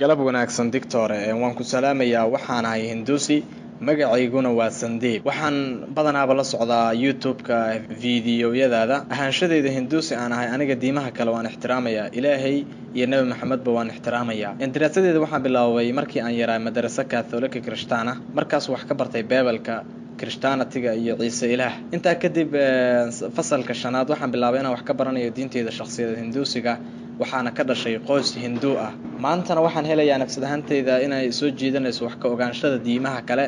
galab wanaagsan Dictor waan ku salaamayaa waxaan ahay Hindusi magacayguna waa Sandeep waxaan badanaaba la socdaa YouTube-ka fiidiyowyadaada ahaanshadeeda Hindusi aan ahay aniga diimaha kale waan ixtiraamayaa Ilaahay iyo Nabi Maxamed ba waan ixtiraamayaa daraasadeeda waxaan bilaabay markii aan yaraa madrasa Catholic Krishtaana markaas wax ka bartay Bible-ka Christianity-ga iyo Ciise Ilaah inta kadib fasalka shanaad waxaan bilaabay inaan wax ka baranayo diinteeda shakhsiyeed Hindusiga waxaana ka dhashay qoys Hindu ah maantana waxaan helayaa nafsad ahaantayda inay soo jeedanayso wax ka ogaanshada diimaha kale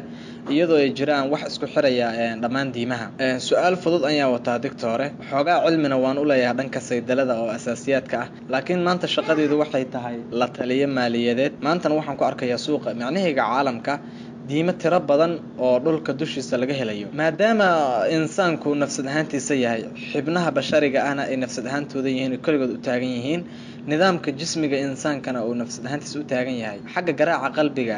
iyadoo ay jiraan wax isku xiraya dhammaan diimaha su'aal fudud ayaa wataa Dictor xogaa cilmina waan u leeyahay dhanka saydalada oo asaasiyaadka ah laakiin maanta shaqadeedu waxay tahay la taliye maaliyadeed maantana waxaan ku arkayaa suuqa macnaheega caalamka diimo tiro badan oo dhulka dushiisa laga helayo maadaama insaanku nafsad ahaantiisa yahay xibnaha bashariga ahna ay nafsad ahaantooda yihiin kaligood u taagan yihiin nidaamka jismiga insaankana uu nafsad ahaantiisa u taagan yahay xagga garaaca qalbiga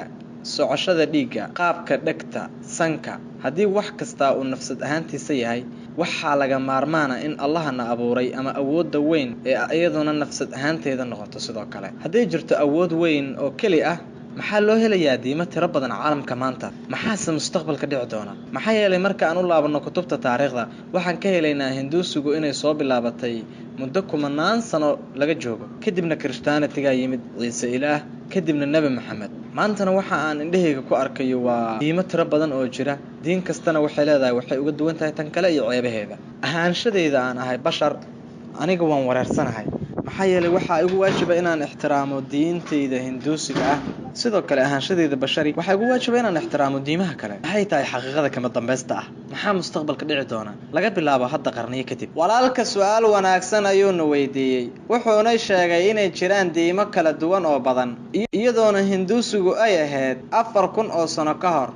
socoshada dhiigga qaabka dhagta sanka haddii wax kasta uu nafsad ahaantiisa yahay waxaa laga maarmaana in Allahna abuuray ama awoodda weyn ee iyaduna nafsad ahaanteeda noqoto sidoo kale haddii jirto awood weyn oo kali ah maxaa loo helayaa diimo tiro badan caalamka maanta maxaase mustaqbalka dhici doona maxaa yeelay marka aan u laabano kutubta taariikhda waxaan ka helaynaa Hindusigu inay soo bilaabatay muddo kumanaan sano laga joogo kadibna Christianity-ga yimid Ciise Ilaah kadibna Nabi Maxamed maantana waxa aan indhahayga ku arkayo waa diimo tiro badan oo jira diin kastana waxay leedahay waxay uga duwan tahay tan kale iyo ceebaheeda ahaanshadeeda aan ahay bashar aniga waan wareersanahay maxaa yeelay waxa igu waajiba inaan ixtiraamo diinteyda Hindusiga ah sidoo kale ahaanshadeeda bashari waxa igu waajiba inaan ixtiraamo diimaha kale waxay tahay xaqiiqada kama dambaysta ah maxaa mustaqbalka dhici doona laga bilaabo hadda qarniyo kadib walaalka su'aal wanaagsan ayuu weydiiyay wuxuuna sheegay inay jiraan diimo kala duwan oo badan iyadoona Hindusigu ay ahayd 4000 oo sano ka hor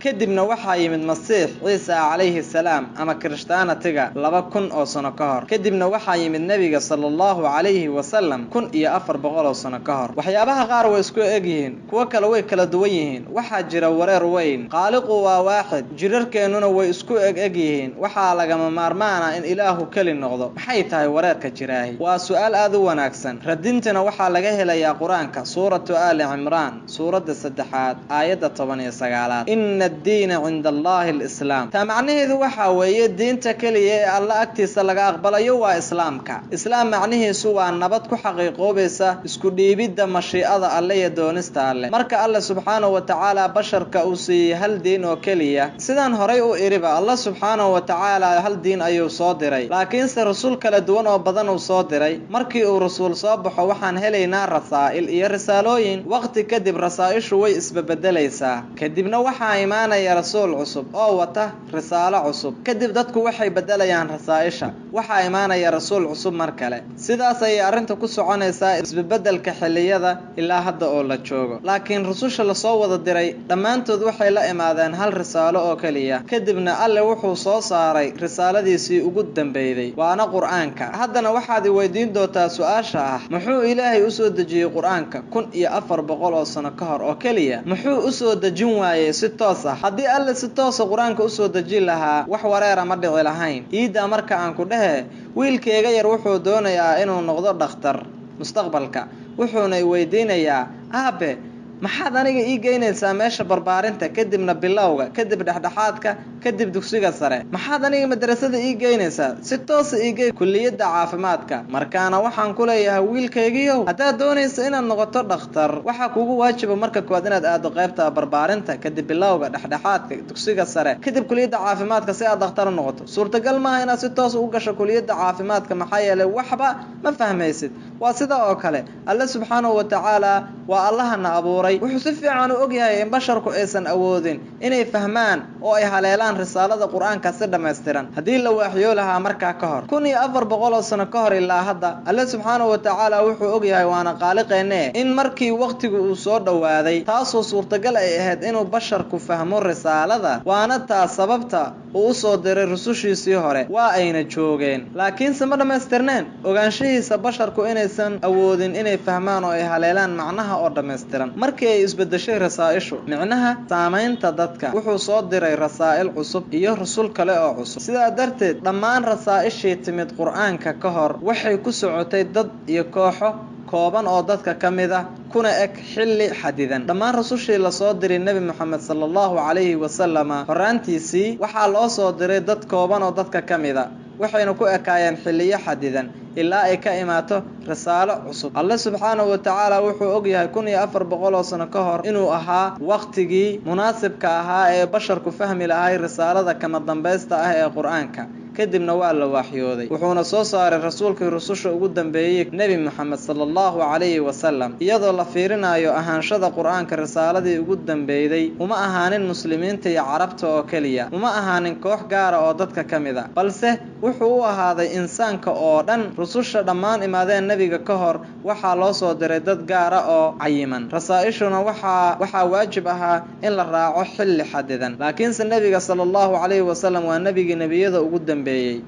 kadibna waxaa yimid Masiix Ciise calayhi salaam ama Christianity-ga 2000 oo sano ka hor kadibna waxaa yimid Nabiga sallallahu calayhi wasallam 1400 oo sano ka hor waxyaabaha qaar way isku egyihiin kuwa kale way kala duwan yihiin waxaa jira wareer weyn qaaliqu waa waaxid jirarkeenuna way isku egyihiin waxaa laga maarmaana in Ilaahu kali noqdo maxay tahay wareerka jiraahi waa su'aal aad u wanaagsan radintana waxaa laga helayaa Quraanka suuratu Ali Imran suurada 3 aayada 19 إن الدين عند الله الإسلام تمعنيه waxa weeye diinta kaliya ee Allah agtiisa laga aqbalayo waa islaamka islaam macnaheedu suwa nabad ku xaqiiqoobaysa isku dhiibida mashiicada Allah iyo doonista Allah marka Allah subhanahu wa ta'ala basharka uu siiyay hal diin oo kaliya sidaan horay u iriba Allah subhanahu wa ta'ala hal diin ayuu soo diray laakiin se rasuul kala duwan oo badan uu soo diray markii uu rasuul soo baxo waxaan helaynaa rasaa'il iyo risaalooyin waqti kadib rasaa'ishu way isbedelaysaa kadibna waxa imaanaya rasuul cusub oo wata risaalo cusub kadib dadku waxay bedelayaan rasaa'isha waxa imaanaya rasuul cusub mar kale sidaas ay arinta ku soconaysaa isbedelka xilliyada ilaa hadda oo la joogo laakiin rususha la soo wada diray dhamaantood waxay la imaadeen hal risaalo oo kaliya kadibna Alle wuxuu soo saaray risaaladiisii ugu dambeeyay waana Quraanka haddana waxaad i weydiin doontaa su'aasha ah muxuu Ilaahay u soo dejiyay Quraanka 1400 oo sano ka hor oo kaliya muxuu u soo dejin waayay si toos ah haddii Alle si toos ah Quraanka u soo dejin lahaa wax wareer ma dhici lahayn iida marka aan ku dhahay wiilkayga yar wuxuu doonayaa inuu noqdo dhakhtar mustaqbalka wuxuuna i weydiinayaa aabe maxaad aniga ii geynaysaa meesha barbaarinta kadibna bilowga kadib dhaxdhaxaadka kadib dugsiga sare maxaad aniga madrasada ii geynaysaa si toos ah ii geey kulliyada caafimaadka markaana waxaan ku leeyahay wiilkaygiyo hadaa doonaysa inaad noqoto dhakhtar waxa kugu waajiba marka koowaad inaad aado qaybta barbaarinta kadib bilowga dhaxdhaxaadka dugsiga sare kadib kulliyada caafimaadka si aad dhakhtar u noqoto suurtagal ma aha inaad si toos u gasho kulliyada caafimaadka maxaa yeelay waxba ma fahmaysid waa sida oo kale Allah subhanahu wa ta'ala waa Allahna abuuray wuxuu si fiican u ogyahay in basharku aysan awoodin inay fahmaan oo ay haleelaan risaalada Quraanka si dhameystiran hadii la waaxiyo lahaa markaa ka hor 1400 sano ka hor ilaa hadda Allah subhanahu wa ta'ala wuxuu ogyahay waana qaaliqeene in markii waqtigu uu soo dhawaaday taasoo suurtagal ay ahayd inuu basharku fahmo risaalada waana taas sababta uu soo diray rusushiisii hore waa ayna joogeen laakiin sama dhameystirneen ogaanshihiisa basharku inaysan awoodin inay fahmaan oo ay haleelaan macnaha oo dhameystiran markii ay isbedeshay rasaa'ishu micnaha saameynta dadka wuxuu soo diray rasaa'il cusub iyo rasul kale oo cusub sidaa darteed dhammaan rasaa'ishii timid Quraanka ka hor waxay ku socotay dad iyo kooxo kooban oo dadka kamid ah kuna eg xilli xadidan. dhammaan rasushii la soo diray nebi moxamed sallallahu calayhi wasallam horaantiisii waxaa loo soo diray dad kooban oo dadka ka mida, waxayna ku ekaayeen xilliyo xadidan ilaa ay ka imaato risaalo cusub. alle subxaanahu watacaala wuxuu ogyahay 1400 oo sano ka hor inuu ahaa waqtigii munaasibka ahaa ee basharku fahmi lahay risaalada kama dambaysta ah ee qur-aanka. kadibna waa la waxyooday, wuxuuna soo saaray rasuulkii rususha ugu dambeeyey nebi moxamed sallallahu calayhi wasallam. iyadoo la fiirinayo ahaanshada qur-aanka risaaladii ugu dambeeyday, uma ahaanin muslimiinta iyo carabta oo keliya, uma ahaanin koox gaara oo dadka ka mid a, balse wuxuu u ahaaday insaanka oo dhan. rususha dhammaan imaadeen nebiga ka hor waxaa loo soo diray dad gaara oo cayiman. rasaa'ishuna waxaa waajib ahaa in la raaco xilli xadidan, laakiinse nebiga sallallahu calayhi wasallam waa nebigii nebiyada ugu dambeeyey.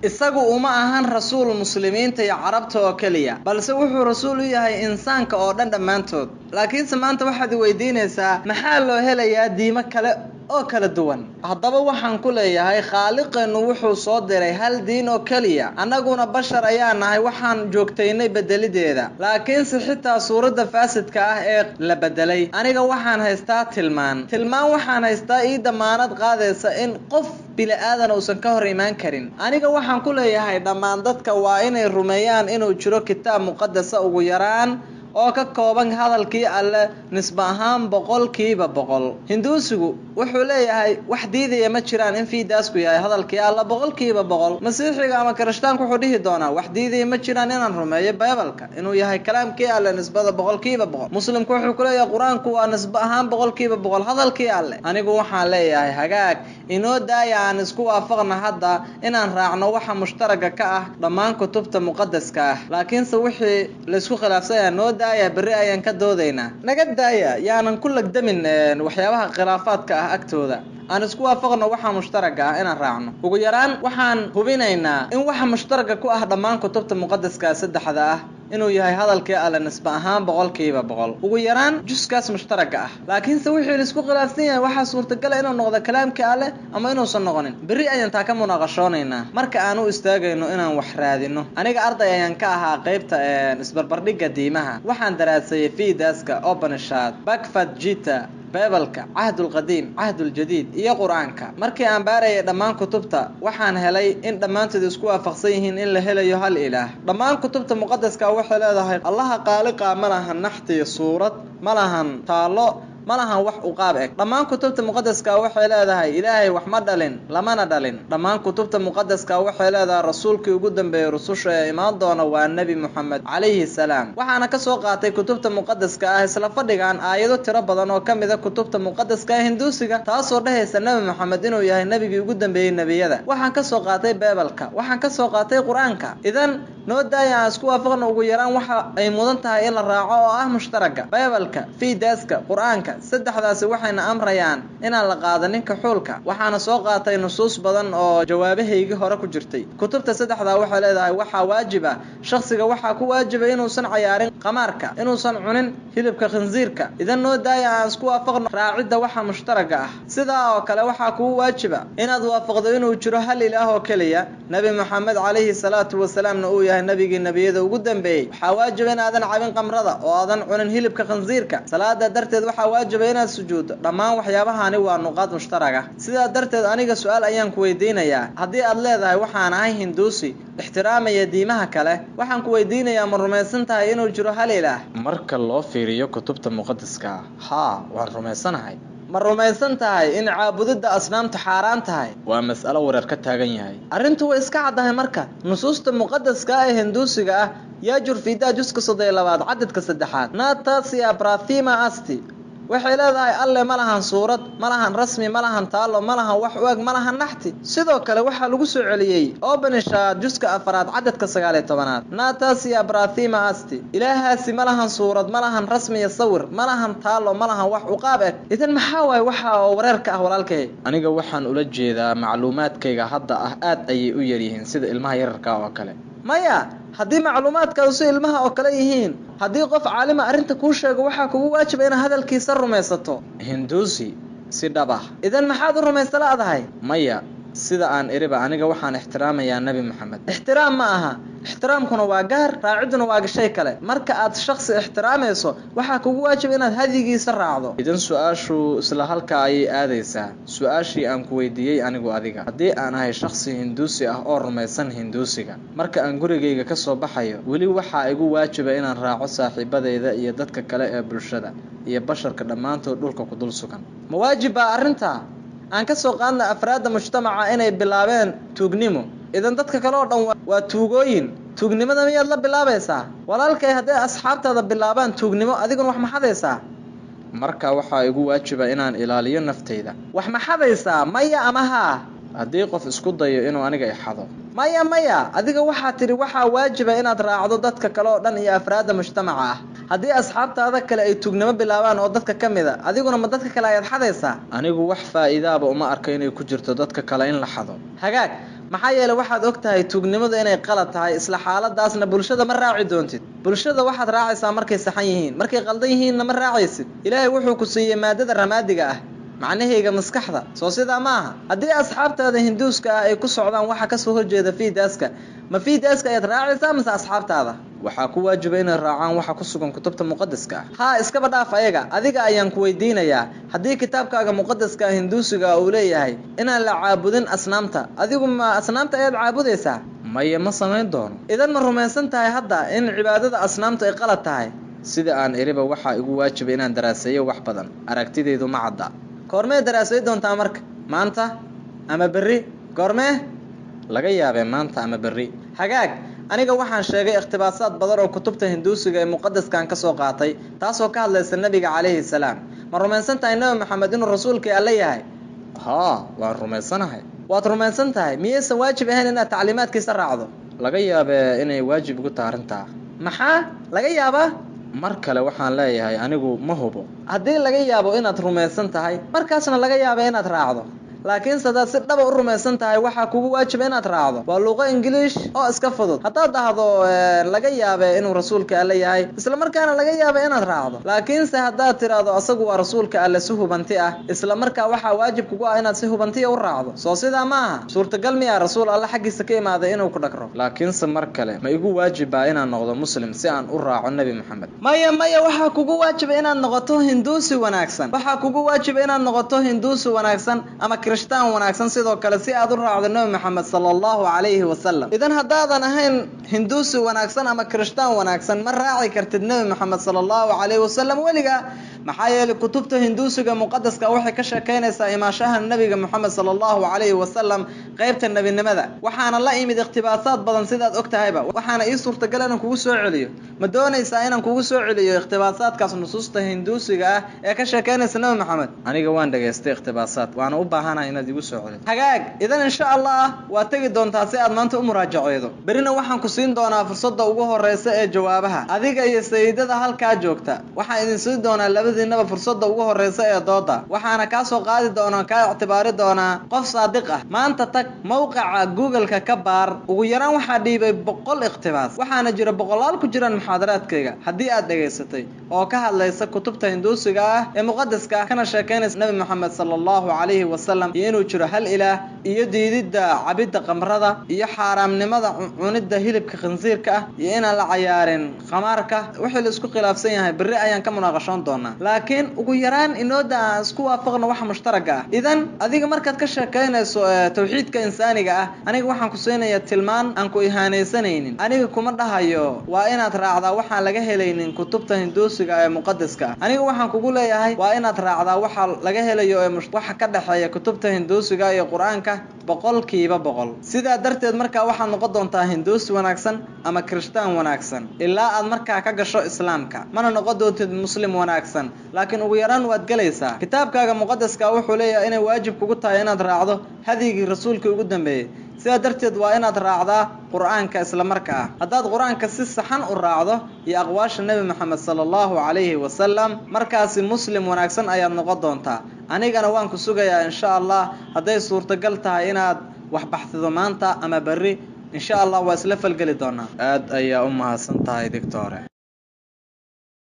isagu uma ahan rasuul muslimiinta iyo carabta oo keliya, balse wuxuu rasuul u yahay insaanka oo dhan dhammaantood. laakiinse maanta waxaad weydiinaysaa, maxaa loo helayaa diimo kale oo kala duwan? haddaba waxaan ku leeyahay, khaaliqeennu wuxuu soo diray hal diin oo keliya. annaguna bashar ayaa nahay, waxaan joogtaynay bedelideeda. laakiinse xitaa suuradda faasidka ah ee la bedelay, aniga waxaan haystaa tilmaan waxaan haystaa ii damaanad qaadaysa in qof bili-aadan uusan ka hor imaan karin. aniga waxaan ku leeyahay, dhammaan dadka waa inay rumeeyaan inuu jiro kitaab muqadasa ugu yaraan oo ka kooban hadalkii alle nisba ahaan 100%. hinduusigu wuxuu leeyahay wax diidaya ma jiraan in fiidaasku yahay hadalkii alle 100%. masiixiga ama kirishtaanku wuxuu dhihi doonaa wax diidaya ma jiraan inaan rumeeyo baybalka inuu yahay kalaamkii alle nisbada 100%. muslimku wuxuu ku leeyahay qur-aanku waa nisba ahaan 100% hadalkii alle. anigu waxaan leeyahay, hagaag inoo daaya aan isku waafaqna hadda inaan raacno waxa mushtaraga ka ah dhammaan kutubta muqadaska ah, laakiinse wixii laysku khilaafsanyahay noo daaya, berri ayaan ka doodaynaa. naga daaya, yaanan ku lagdamin waxyaabaha khilaafaadka ah agtooda. aan isku waafaqno waxa mushtaraga ah inaan raacno. ugu yaraan waxaan hubinaynaa in waxa mushtaraga ku ah dhammaan kutubta muqadaska saddexda ah inuu yahay hadalkii alle nisba ahaan 100%. ugu yaraan juskaas mushtaraga ah. laakiinse wixii la isku khilaafsan yahay waxaa suurtagal inuu noqdo kalaamkii alle ama inuusan noqonin. berri ayaan taa ka munaaqashoonaynaa marka aan u istaagayno inaan wax raadino. aniga arday ayaan ka ahaa qaybta isbarbardhigga diimaha. waxaan daraasayay fiidaaska, Upanishad, Bhagavad Gita, baybalka, cahdul qadiim, cahdul jadiid iyo qur-aanka. markii aan baarayay dhammaan kutubta, waxaan helay in dhammaantood isku waafaqsan yihiin in la helayo hal ilaah. dhammaan kutubta muqadaska waxay leedahay allaha qaaliqa ma lahan naxti suurad, ma lahan taalo, ma lahan wax u qaab eg. dhammaan kutubta muqadaska waxay leedahay ilaahay wax ma dhalin, lamana dhalin. dhammaan kutubta muqadaska waxay leedahay rasuulkii ugu dambeeyay rususha ee imaan doona waa nebi moxamed calayhi salaam. waxaana ka soo qaatay kutubta muqadaska ah isla fadhigan aayado tiro badan oo ka mid a kutubta muqadaska ee hinduusiga, taasoo dhahaysa nebi moxamed inuu yahay nebigii ugu dambeeyey nebiyada. waxaan ka soo qaatay baybalka, waxaan ka soo qaatay qur-aanka. idan noo daaya aan isku waafaqno ugu yaraan waxa ay mudan tahay in la raaco oo ah mushtaraga. baybalka, fiidaaska, qur-aanka, saddexdaasi waxayna amrayaan inaan la qaadanin kaxuulka. waxaana soo qaatay nusuus badan oo jawaabahaygii hore ku jirtay. kutubta saddexdaa waxay leedahay waxaa waajib ah, shakhsiga waxaa ku waajiba inuusan cayaarin qamaarka, inuusan cunin hilibka khinsiirka. idan noo daaya aan isku waafaqno raacidda waxa mushtaraga ah. sidaa oo kale waxaa kugu waajiba inaad waafaqdo inuu jiro hal ilaah oo keliya, nebi moxamed calayhi salaatu wasalaamna uu yahay nebigii nebiyada ugu dambeeyey. waxaa waajiba inaadan cabin qamrada oo aadan cunin hilibka khinsiirka. salaada darteed waxaa waajiba inaad sujuuddo. dhammaan waxyaabahani waa nuqaad mushtaraga. sidaa darteed aniga su-aal ayaan ku weydiinayaa, haddii aad leedahay waxaan ahay hinduusi ixtiraamaya diimaha kale, waxaan ku weydiinayaa, ma rumaysan tahay inuu jiro hal ilaah? marka loo fiiriyo kutubta muqadaska, haa waan rumaysanahay. ma rumaysan tahay in caabudidda asnaamtu xaaraan tahay? waa mas'alo wareer ka taagan yahay. arrintu way iska caddahay marka nusuusta muqadaska ee hinduusiga ah. yaajur fiidaa juska 32 cadadka 3 natasya brathima asti waxay leedahay alle ma lahan suurad, ma lahan rasmi, ma lahan taalo, ma lahan wax u eg, ma lahan naxti. sidoo kale waxaa lagu soo celiyey Upanishad juska 4 cadadka 19 natasya brathima asti ilaahaasi ma lahan suurad, ma lahan rasmi iyo sawir, ma lahan taalo, ma lahan wax u qaab eg. idan maxaa waay waxa oo wareerka ah walaalkay? aniga waxaan ula jeedaa macluumaadkayga hadda ah aad ayay u yar yihiin sida ilmaha yararka oo kale. maya, haddii macluumaadkaadu si ilmaha oo kale yihiin, haddii qof caalima arrinta kuu sheego waxaa kugu waajiba inaad hadalkiisa rumaysato. hinduusi si dhab ah. idan maxaad u rumaysalaadahay? maya, sida aan iriba aniga waxaan ixtiraamayaa nebi moxamed. ixtiraam ma aha, ixtiraamkuna waa gaar, raaciduna waa shay kale. Marka aad shakhsi ixtiraamayso waxaa kugu waajib inaad hadigiisa raacdo. Idan su'aashu isla halka ayay aadaysaa. Su'aashii aan ku weydiiyey anigu adiga, haddii aan ahay shakhsi Hinduusi ah oo rumaysan Hinduusiga, marka aan gurigayga ka soo baxayo weli waxaa igu waajiba inaan raaco saaxiibadayda iyo dadka kale ee bulshada iyo basharka dhammaantood dhulka ku dul sugan. Ma waajib baa arrintaa? aan ka soo qaadna afraadda mujtamaca inay bilaabeen tuugnimo. Idan dadka kale oo dhan waa tuugooyin. Tuugnimada miyaad la bilaabaysaa? Walaalkay haddii asxaabtaada bilaabaan tuugnimo adiguna wax ma xadaysaa? Marka waxaa igu waajiba inaan ilaaliyo naftayda. Wax ma xadaysaa? Maya ama haa? Haddii qof isku dayo inuu aniga i xado, maya adiga waxaa tiri waxaa waajiba inaad raacdo dadka kale oo dhan iyo afraadda mujtamaca ah. haddii asxaabtaada kale ay tuugnimo bilaabaan oo dadka ka mid a, adiguna ma dadka kale ayaad xadaysaa? Anigu wax faa'iidaaba uma arko inay ku jirto dadka kale in la xado. Hagaag, maxaa yeelay waxaad ogtahay tuugnimadu inay qalad tahay, isla xaaladaasna bulshada ma raaci doontid. Bulshada waxaad raacaysaa markay saxan yihiin, markay qaldan yihiinna ma raacaysid. Ilaahay wuxuu ku siiyey maadada ramaadiga ah, macnaheega maskaxda. Soo sidaa ma aha. haddii asxaabtaada Hinduuska ah ay ku socdaan waxa ka soo horjeeda fiidaaska, ma fiidaaska ayaad raacaysaa mise asxaabtaada? waxaa ku waajiba inay raacaan waxa ku sugan kutubta muqaddaska ah. haa, iskaba dhaaf ayaga, adiga ayaan ku weydiinayaa. haddii kitaabkaaga muqaddaska ah Hinduusiga uu leeyahay inaan la caabudin asnaamta, adigu ma asnaamta ayaad caabudaysaa? maya, ma samayn doono. idan ma rumaysan tahay hadda in cibaadada asnaamtu ay qalad tahay? sida aan iriba waxaa igu waajiba inaan daraaseeyo wax badan. aragtidaydu ma cadda. koormee daraasay doontaa marka? maanta ama berri? goormee? laga yaabee maanta ama berri. hagaag, aniga waxaan sheegay ikhtilaafaad badan oo kutubta Hinduusiga ee muqaddaskan ka soo qaatay, taasoo ka hadlaysa nabiga calayhi salaam. ma rumaysan tahay nabi maxamed inuu rasuulkii Alle yahay? haa, waan rumaysanahay. waad rumaysan tahay? miyaysan waajib ahayn inaad tacliimaadkiisa raacdo? laga yaabee inay waajib ugu tahay arrintaa. maxaa laga yaabaa? mar kale waxaan leeyahay anigu ma hubo. haddii laga yaabo inaad rumaysan tahay, markaasna laga yaabo inaad raacdo. laakiin hadaad si dhaba u rumaysan tahay waxaa kugu waajiba inaad raacdo. waa luqo English oo iska fudud. haddaad dhahdo laga yaabe inuu rasuulka Alle yahay, isla markaana laga yaabo inaad raacdo. laakiinse haddaad tiraahdo asagu waa rasuulka Alle si hubanti ah, isla markaa waxaa waajib kugu ah inaad si hubanti u raacdo. soo sidaa ma aha? suurtagal miyaa rasuul Alle xaggiisa ka imaaday inuu ku dhagro? laakiinse mar kale ma igu waajibaa inaan noqdo muslim si aan u raaco nabi maxamed? maya, waxaa kugu waajiba inaad noqoto Hinduusi wanaagsan. waxaa kugu waajiba inaad noqoto Hinduusi wanaagsan ama Kirishtaan wanaagsan sidoo kale si aad u raacdo nabi maxamed sallallahu alayhi wasallam. idan haddaadan ahayn Hinduusi wanaagsan ama Kirishtaan wanaagsan ma raaci kartid nabi maxamed sallallahu alayhi wasallam weliga. maxaa yeelay kutubta Hinduusiga muqaddaska waxay ka sheekeynaysaa imaashaha nabiga maxamed sallallahu alayhi wasallam qaybta nabinimada. waxaana la imid ikhtilaafaad badan sidaad ogtahayba. waxaana ii suurtagal inaan kugu soo celiyo. ma doonaysaa inaan kugu soo celiyo ikhtilaafaadkaas nusuusta Hinduusiga ah ee ka sheekeynaysa nabi maxamed? aniga waan dhageystay ikhtilaafaad, waana u baahanahay inaad igu soo celiso. hagaag, idan insha Allah waa tagi doontaa si aad maanta u muraajaceydo. berina waxaan ku siin doonaa fursadda ugu horeysa ee jawaabaha. adiga iyo sayidada halkaa joogta waxaan idin siin doonaa labadiinaba fursadda ugu horeysa ee dooda. waxaana kaa soo qaadi doonaa, kaa ictibaari doonaa qof saadiq ah. maanta tag mowqaca Google-ka ka baar. ugu yaraan waxaa dhiibay 100 ikhtibaas. waxaana jira boqolaal ku jiraan muxaadaraadkayga haddii aad dhageysatay oo ka hadlaysa kutubta Hinduusiga ah ee muqaddaska ah kana sheekeynaysa nabi maxamed sallallahu alayhi wasallam iyo inuu jiro hal ilaah, iyo diidida cabidda qamrada, iyo xaaraamnimada cunidda hilibka khinsiirka ah, iyo inaan la cayaarin khamaarka. wixii la isku khilaafsan yahay berri ayaan ka munaaqashoon doonaa. laakiin ugu yaraan inooda aan isku waafaqno wax mushtaraga ah. idan adiga markaad ka sheekeynayso tawxiidka insaaniga ah, aniga waxaan ku siinayaa tilmaan aan ku ihaanaysanaynin. aniga kuma dhahayo waa inaad raacdaa waxaan laga helaynin kutubta Hinduusiga ee muqaddaska ah. aniga waxaan kugu leeyahay waa inaad raacdaa waxa laga helayo ee waxa ka dhaxeeya kutubta Hinduusiga iyo Quraanka 100%. sidaa darteed markaa waxaad noqon doontaa Hinduusi wanaagsan ama Kirishtaan wanaagsan ilaa aad markaa ka gasho Islaamka. mana noqon doontid muslim wanaagsan, laakiin ugu yaraan waad galaysaa. kitaabkaaga muqaddaska wuxuu leeyahay inay waajib kugu tahay inaad raacdo hadigii rasuulka ugu dambeeyay. sidaa darteed waa inaad raacdaa Quraanka isla markaa. haddaad Quraanka si saxan u raacdo iyo aqwaasha nabi maxamed sallallahu alayhi wasallam, markaasi muslim wanaagsan ayaad noqon doontaa. anigana waan ku sugayaa insha Allah hadday suurtagal tahay inaad wax baxsido maanta ama berri. insha Allah waa isla falgali doonaa. aad ayaa u mahadsan tahay doctor.